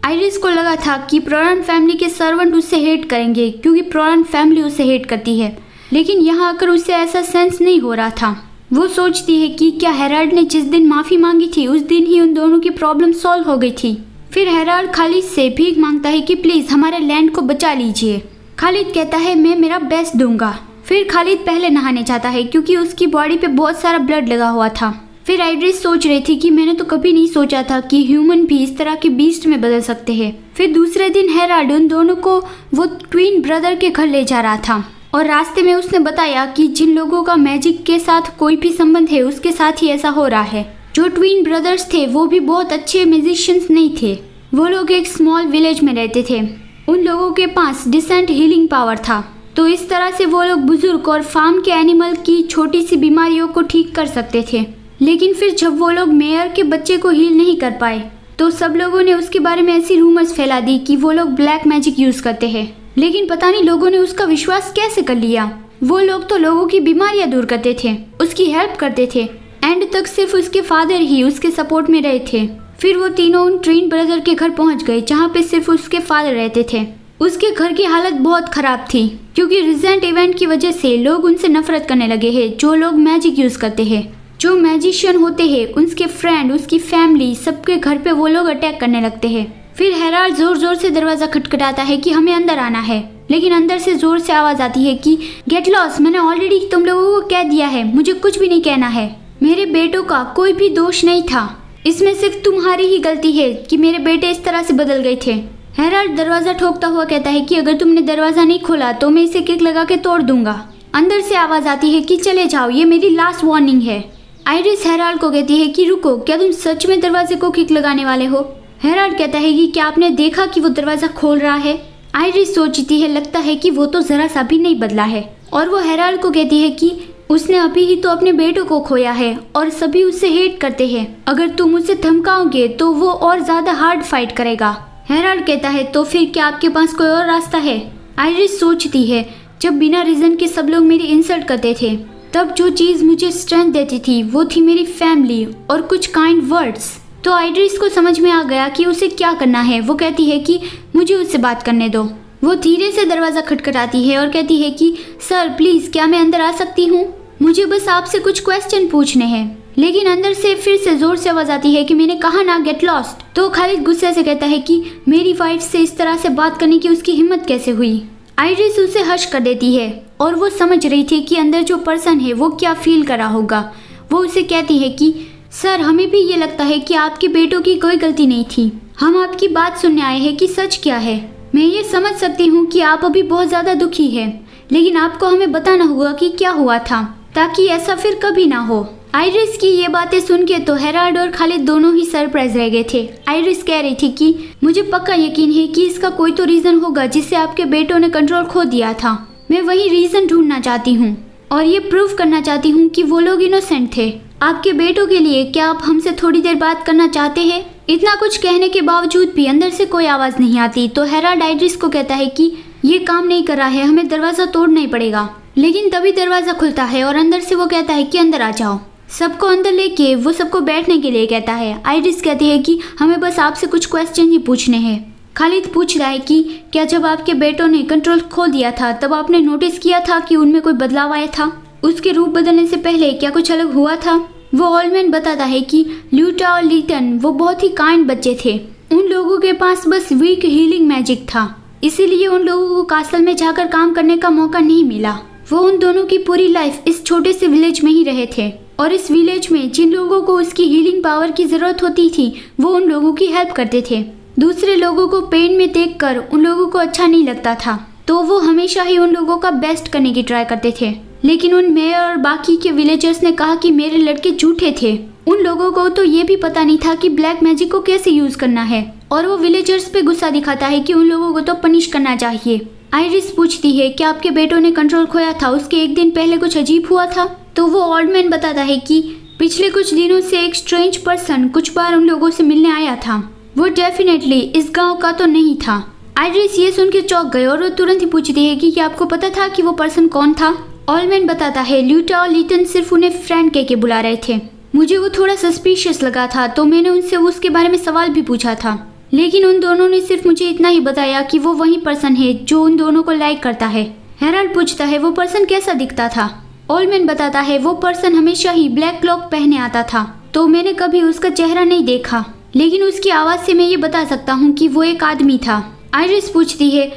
Iris को लगा था कि प्रॉन फैमिली के सर्वेंट उससे हेट करेंगे क्योंकि प्रॉन फैमिली उसे हेट करती है, लेकिन यहाँ आकर उसे ऐसा सेंस नहीं हो रहा था। वो सोचती है कि क्या हेराल्ड ने जिस दिन माफ़ी मांगी थी उस दिन ही उन दोनों की प्रॉब्लम सॉल्व हो गई थी। फिर हेराल्ड खालिद से भीख मांगता है कि प्लीज़ हमारे लैंड को बचा लीजिए। खालिद कहता है मैं मेरा बेस्ट दूंगा। फिर खालिद पहले नहाने जाता है क्योंकि उसकी बॉडी पे बहुत सारा ब्लड लगा हुआ था। फिर आइरिस सोच रही थी कि मैंने तो कभी नहीं सोचा था कि ह्यूमन भी इस तरह के बीस्ट में बदल सकते हैं। फिर दूसरे दिन हेराल्ड उन दोनों को वो ट्विन ब्रदर के घर ले जा रहा था और रास्ते में उसने बताया कि जिन लोगों का मैजिक के साथ कोई भी संबंध है उसके साथ ही ऐसा हो रहा है। जो ट्विन ब्रदर्स थे वो भी बहुत अच्छे म्यूजिशियंस नहीं थे। वो लोग एक स्मॉल विलेज में रहते थे। उन लोगों के पास डिसेंट हीलिंग पावर था, तो इस तरह से वो लोग बुजुर्ग और फार्म के एनिमल की छोटी सी बीमारियों को ठीक कर सकते थे। लेकिन फिर जब वो लोग मेयर के बच्चे को हील नहीं कर पाए तो सब लोगों ने उसके बारे में ऐसी रूमर्स फैला दी कि वो लोग ब्लैक मैजिक यूज करते हैं। लेकिन पता नहीं लोगों ने उसका विश्वास कैसे कर लिया। वो लोग तो लोगों की बीमारियां दूर करते थे, उसकी हेल्प करते थे। एंड तक सिर्फ उसके फादर ही उसके सपोर्ट में रहे थे। फिर वो तीनों उन ट्विन ब्रदर के घर पहुंच गए जहाँ पे सिर्फ उसके फादर रहते थे। उसके घर की हालत बहुत खराब थी क्योंकि रिसेंट इवेंट की वजह से लोग उनसे नफरत करने लगे हैं। जो लोग मैजिक यूज करते हैं, जो मैजिशियन होते हैं, उसके फ्रेंड, उसकी फैमिली, सबके घर पे वो लोग अटैक करने लगते हैं। फिर हेराल्ड जोर जोर से दरवाजा खटखटाता है कि हमें अंदर आना है, लेकिन अंदर से जोर से आवाज आती है कि गेट लॉस्ट, मैंने ऑलरेडी तुम लोगों को कह दिया है, मुझे कुछ भी नहीं कहना है। मेरे बेटों का कोई भी दोष नहीं था, इसमें सिर्फ तुम्हारी ही गलती है कि मेरे बेटे इस तरह से बदल गए थे। हेराल्ड दरवाजा ठोकता हुआ कहता है कि अगर तुमने दरवाजा नहीं खोला तो मैं इसे किक लगा के तोड़ दूंगा। अंदर से आवाज आती है कि चले जाओ, ये मेरी लास्ट वार्निंग है। आइरिस हेराल्ड को कहती है कि रुको, क्या तुम सच में दरवाजे को किक लगाने वाले हो? हेराल्ड कहता है कि क्या आपने देखा कि वो दरवाजा खोल रहा है? आइरिस सोचती है लगता है कि वो तो जरा सा भी नहीं बदला है, और वो हेराल्ड को कहती है कि उसने अभी ही तो अपने बेटों को खोया है और सभी उससे हेट करते हैं। अगर तुम उसे धमकाओगे तो वो और ज्यादा हार्ड फाइट करेगा। हेराल्ड कहता है तो फिर क्या आपके पास कोई और रास्ता है? आइरिस सोचती है जब बिना रीजन के सब लोग मेरी इंसल्ट करते थे तब जो चीज मुझे स्ट्रेंथ देती थी वो थी मेरी फैमिली और कुछ काइंड वर्ड्स। तो आइरिस को समझ में आ गया कि उसे क्या करना है। वो कहती है कि मुझे उससे बात करने दो। वो धीरे से दरवाजा खटखटाती है और कहती है कि सर प्लीज, क्या मैं अंदर आ सकती हूँ? मुझे बस आपसे कुछ क्वेश्चन पूछने हैं। लेकिन अंदर से फिर से जोर से आवाज आती है कि मैंने कहा ना गेट लॉस्ट। तो खालिद गुस्से से कहता है कि मेरी वाइफ से इस तरह से बात करने की उसकी हिम्मत कैसे हुई? आइरिस उसे हश कर देती है और वो समझ रही थी कि अंदर जो पर्सन है वो क्या फील कर रहा होगा। वो उसे कहती है कि सर, हमें भी ये लगता है कि आपके बेटों की कोई गलती नहीं थी। हम आपकी बात सुनने आए हैं कि सच क्या है। मैं ये समझ सकती हूँ कि आप अभी बहुत ज्यादा दुखी हैं, लेकिन आपको हमें बताना होगा कि क्या हुआ था ताकि ऐसा फिर कभी ना हो। आइरिस की ये बातें सुन के तो हेराल्ड और खालिद दोनों ही सरप्राइज रह गए थे। आइरिस कह रही थी कि मुझे पक्का यकीन है कि इसका कोई तो रीजन होगा जिससे आपके बेटों ने कंट्रोल खो दिया था। मैं वही रीजन ढूंढना चाहती हूँ और ये प्रूव करना चाहती हूँ कि वो लोग इनोसेंट थे। आपके बेटों के लिए क्या आप हमसे थोड़ी देर बात करना चाहते हैं? इतना कुछ कहने के बावजूद भी अंदर से कोई आवाज नहीं आती। तो हेराल्ड आइरिस को कहता है कि ये काम नहीं कर रहा है, हमें दरवाजा तोड़ना ही पड़ेगा। लेकिन तभी दरवाजा खुलता है और अंदर से वो कहता है कि अंदर आ जाओ। सबको अंदर लेके वो सबको बैठने के लिए कहता है। आइरिस कहती है कि हमें बस आपसे कुछ क्वेश्चन ही पूछने हैं। खालिद पूछ रहा है कि क्या जब आपके बेटों ने कंट्रोल खो दिया था तब आपने नोटिस किया था कि उनमें कोई बदलाव आया था? उसके रूप बदलने से पहले क्या कुछ अलग हुआ था? वो ऑलमैन बताता है कि ल्यूटा और लीटन वो बहुत ही काइंड बच्चे थे। उन लोगों के पास बस वीक हीलिंग मैजिक था, इसीलिए उन लोगों को कासल में जाकर काम करने का मौका नहीं मिला। वो उन दोनों की पूरी लाइफ इस छोटे से विलेज में ही रहे थे और इस विलेज में जिन लोगों को उसकी हीलिंग पावर की जरूरत होती थी वो उन लोगों की हेल्प करते थे। दूसरे लोगों को पेन में देखकर उन लोगों को अच्छा नहीं लगता था, तो वो हमेशा ही उन लोगों का बेस्ट करने की ट्राई करते थे। लेकिन उन मेयर और बाकी के विलेजर्स ने कहा कि मेरे लड़के झूठे थे। उन लोगों को तो ये भी पता नहीं था कि ब्लैक मैजिक को कैसे यूज करना है, और वो विलेजर्स पे गुस्सा दिखाता है कि उन लोगों को तो पनिश करना चाहिए। आइरिस पूछती है कि आपके बेटों ने कंट्रोल खोया था, उसके एक दिन पहले कुछ अजीब हुआ था? तो वो ओल्डमैन बताता है कि पिछले कुछ दिनों से एक स्ट्रेंज पर्सन कुछ बार उन लोगों से मिलने आया था। वो डेफिनेटली इस गांव का तो नहीं था। आइरिस ये सुन के चौंक गए और वो तुरंत ही पूछती है कि क्या आपको पता था कि वो पर्सन कौन था? ओल्डमैन बताता है ल्यूटा और लीटन सिर्फ उन्हें फ्रेंड कह के बुला रहे थे। मुझे वो थोड़ा सस्पिशियस लगा था तो मैंने उनसे उसके बारे में सवाल भी पूछा था, लेकिन उन दोनों ने सिर्फ मुझे इतना ही बताया कि वो वही पर्सन है जो उन दोनों को लाइक करता है। हेराल्ड पूछता है वो पर्सन कैसा दिखता था। ओल्डमैन बताता है वो पर्सन हमेशा ही ब्लैक क्लॉक पहने आता था, तो मैंने कभी उसका चेहरा नहीं देखा, लेकिन उसकी आवाज़ से मैं ये बता सकता हूँ कि वो एक आदमी था। आइरिस पूछती है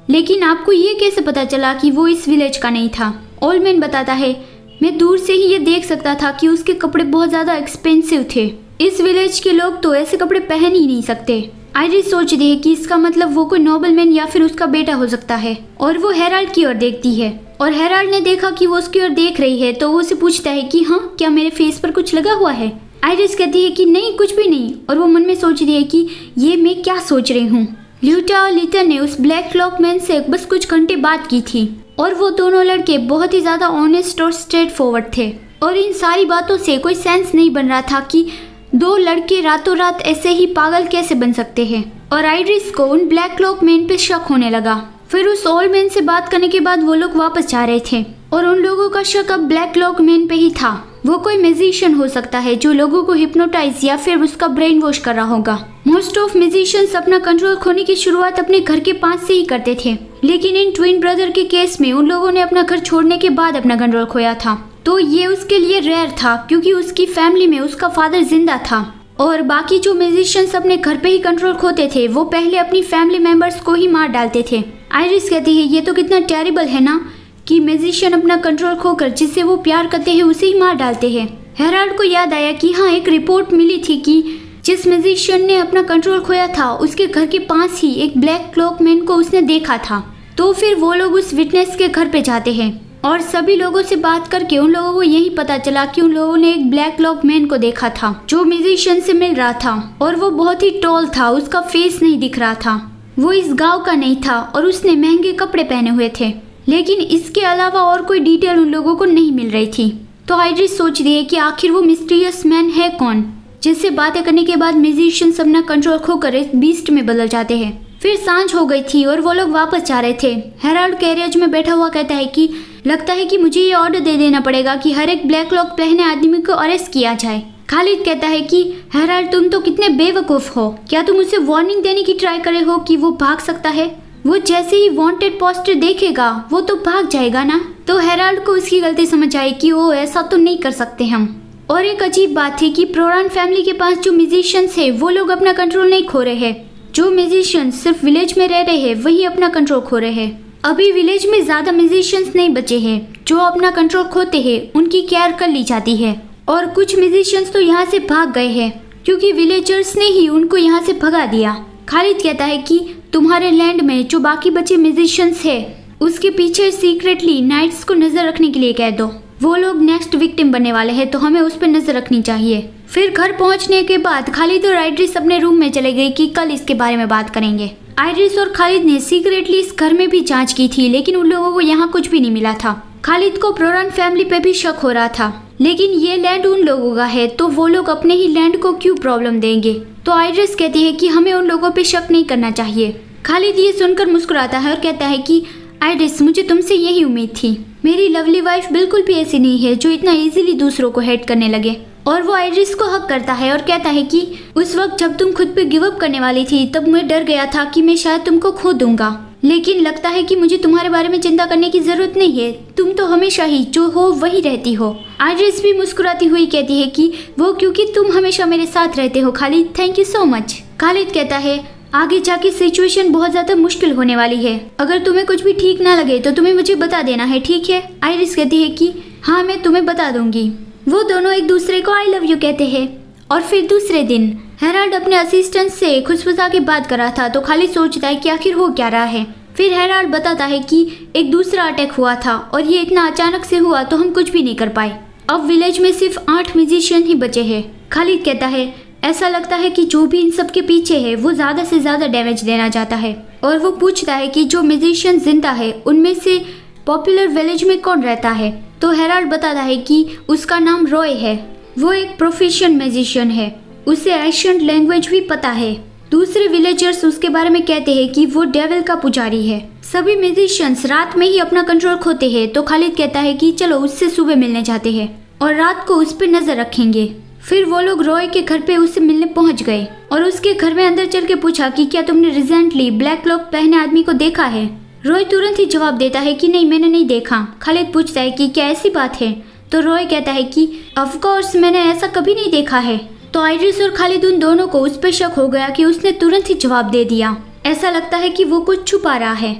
लेकिन आपको ये कैसे पता चला कि वो इस विलेज का नहीं था। ओल्डमैन बताता है मैं दूर से ही ये देख सकता था कि उसके कपड़े बहुत ज़्यादा एक्सपेंसिव थे। इस विलेज के लोग तो ऐसे कपड़े पहन ही नहीं सकते। आइरिस सोचती है कि इसका मतलब वो कोई नोबलमैन या फिर उसका बेटा हो सकता है, और वो हेराल्ड की ओर देखती है और हेराल्ड ने देखा कि वो उसकी ओर देख रही है, तो वो उसे पूछता है कि हाँ क्या मेरे फेस पर कुछ लगा हुआ है। आइरिस कहती है कि नहीं कुछ भी नहीं, और वो मन में सोचती है कि ये मैं क्या सोच रही हूँ। ल्यूटा और लीटा ने उस ब्लैक क्लॉक मैन से बस कुछ घंटे बात की थी और वो दोनों लड़के बहुत ही ज़्यादा ऑनेस्ट और स्ट्रेट फॉरवर्ड थे, और इन सारी बातों से कोई सेंस नहीं बन रहा था कि दो लड़के रातों रात ऐसे ही पागल कैसे बन सकते हैं। और आइरिस को उन ब्लैक क्लॉक मैन पे शक होने लगा। फिर उस ओल्ड मैन से बात करने के बाद वो लोग वापस जा रहे थे और उन लोगों का शक अब ब्लैक क्लॉक मैन पे ही था। वो कोई म्यूजिशियन हो सकता है जो लोगों को हिप्नोटाइज या फिर उसका ब्रेन वॉश कर रहा होगा। मोस्ट ऑफ म्यूजिशियंस अपना कंट्रोल खोने की शुरुआत अपने घर के पास से ही करते थे, लेकिन इन ट्विन ब्रदर के केस में उन लोगों ने अपना घर छोड़ने के बाद अपना कंट्रोल खोया था। तो ये उसके लिए रेयर था क्योंकि उसकी फैमिली में उसका फादर जिंदा था, और बाकी जो म्यूजिशियंस अपने घर पे ही कंट्रोल खोते थे वो पहले अपनी फैमिली मेंबर्स को ही मार डालते थे। आइरिस कहती है ये तो कितना टेरिबल है ना कि म्यूजिशियन अपना कंट्रोल खोकर जिससे वो प्यार करते हैं उसे ही मार डालते हैं। हेराल्ड को याद आया कि हाँ एक रिपोर्ट मिली थी कि जिस म्यूजिशियन ने अपना कंट्रोल खोया था उसके घर के पास ही एक ब्लैक क्लॉक मैन को उसने देखा था। तो फिर वो लोग उस विटनेस के घर पे जाते हैं और सभी लोगों से बात करके उन लोगों को यही पता चला कि उन लोगों ने एक ब्लैक क्लॉक मैन को देखा था जो म्यूजिशियन से मिल रहा था, और वो बहुत ही टॉल था, उसका फेस नहीं दिख रहा था, वो इस गांव का नहीं था और उसने महंगे कपड़े पहने हुए थे, लेकिन इसके अलावा और कोई डिटेल उन लोगों को नहीं मिल रही थी। तो आइरिस सोच रही है कि आखिर वो मिस्टीरियस मैन है कौन जिससे बातें करने के बाद म्यूजिशियन अपना कंट्रोल खोकर एक बीस्ट में बदल जाते हैं। फिर सांझ हो गई थी और वो लोग वापस जा रहे थे। हेराल्ड कैरियज में बैठा हुआ कहता है कि लगता है कि मुझे ये ऑर्डर दे देना पड़ेगा कि हर एक ब्लैक क्लॉक पहने आदमी को अरेस्ट किया जाए। खालिद कहता है कि हेराल्ड तुम तो कितने बेवकूफ हो, क्या तुम उसे वार्निंग देने की ट्राई करे हो कि वो भाग सकता है? वो जैसे ही वांटेड पोस्टर देखेगा वो तो भाग जाएगा ना। तो हेराल्ड को उसकी गलती समझ आई कि वो ऐसा तो नहीं कर सकते हम। और एक अजीब बात थी कि प्रोरान फैमिली के पास जो म्यूजिशियंस है वो लोग अपना कंट्रोल नहीं खो रहे हैं। जो म्यूजिशियंस सिर्फ विलेज में रह रहे हैं वही अपना कंट्रोल खो रहे हैं। अभी विलेज में ज्यादा म्यूजिशियंस नहीं बचे हैं, जो अपना कंट्रोल खोते हैं उनकी केयर कर ली जाती है, और कुछ म्यूजिशियंस तो यहाँ से भाग गए हैं क्योंकि विलेजर्स ने ही उनको यहाँ से भगा दिया। खालिद कहता है कि तुम्हारे लैंड में जो बाकी बचे म्यूजिशियंस है उसके पीछे सीक्रेटली नाइट्स को नजर रखने के लिए कह दो, वो लोग नेक्स्ट विक्टिम बनने वाले हैं तो हमें उस पर नजर रखनी चाहिए। फिर घर पहुंचने के बाद खालिद और आइरिस अपने रूम में चले गए कि कल इसके बारे में बात करेंगे। आइरिस और खालिद ने सीक्रेटली इस घर में भी जांच की थी, लेकिन उन लोगों को यहाँ कुछ भी नहीं मिला था। खालिद को प्रोरान फैमिली पे भी शक हो रहा था, लेकिन ये लैंड उन लोगों का है तो वो लोग अपने ही लैंड को क्यों प्रॉब्लम देंगे। तो आइरिस कहती है कि हमें उन लोगों पे शक नहीं करना चाहिए। खालिद ये सुनकर मुस्कुराता है और कहता है कि आइरिस मुझे तुमसे यही उम्मीद थी, मेरी लवली वाइफ बिल्कुल भी ऐसी नहीं है जो इतना इजीली दूसरों को हेट करने लगे। और वो आइरिस को हक करता है और कहता है कि उस वक्त जब तुम खुद पे गिव अप करने वाली थी तब मैं डर गया था कि मैं शायद तुमको खो दूंगा, लेकिन लगता है कि मुझे तुम्हारे बारे में चिंता करने की जरूरत नहीं है, तुम तो हमेशा ही जो हो वही रहती हो। आइरिस भी मुस्कुराती हुई कहती है कि वो क्योंकि तुम हमेशा मेरे साथ रहते हो Khalid, thank you so much. Khalid कहता है आगे जाके सिचुएशन बहुत ज्यादा मुश्किल होने वाली है, अगर तुम्हें कुछ भी ठीक ना लगे तो तुम्हें मुझे बता देना है, ठीक है? आइरिस कहती है कि हाँ मैं तुम्हें बता दूंगी। वो दोनों एक दूसरे को आई लव यू कहते हैं। और फिर दूसरे दिन हेराल्ड अपने असिस्टेंट से खुशफुसा के बात कर रहा था, तो खालिद सोचता है कि आखिर हो क्या रहा है। फिर हेराल्ड बताता है कि एक दूसरा अटैक हुआ था और ये इतना अचानक से हुआ तो हम कुछ भी नहीं कर पाए। अब विलेज में सिर्फ 8 म्यूजिशियन ही बचे हैं। खालिद कहता है ऐसा लगता है कि जो भी इन सब के पीछे है वो ज्यादा से ज्यादा डैमेज देना चाहता है। और वो पूछता है कि जो म्यूजिशियन जिंदा है उनमें से पॉपुलर विलेज में कौन रहता है। तो हेराल्ड बताता है कि उसका नाम रॉय है, वो एक प्रोफेशनल म्यूजिशियन है, उसे एशियंट लैंग्वेज भी पता है। दूसरे विलेजर्स उसके बारे में कहते हैं कि वो डेविल का पुजारी है। सभी म्यूजिशियंस रात में ही अपना कंट्रोल खोते हैं, तो खालिद कहता है कि चलो उससे सुबह मिलने जाते हैं और रात को उस पर नजर रखेंगे। फिर वो लोग रॉय के घर पे उससे मिलने पहुंच गए और उसके घर में अंदर चल के पूछा कि क्या तुमने रिसेंटली ब्लैक क्लॉक पहने आदमी को देखा है। रॉय तुरंत ही जवाब देता है कि नहीं, मैंने नहीं देखा। खालिद पूछता है कि क्या ऐसी बात है, तो रॉय कहता है कि ऑफ कोर्स मैंने ऐसा कभी नहीं देखा है। तो आइरिस और खालिद उन दोनों को उस पर शक हो गया कि उसने तुरंत ही जवाब दे दिया। ऐसा लगता है कि वो कुछ छुपा रहा है।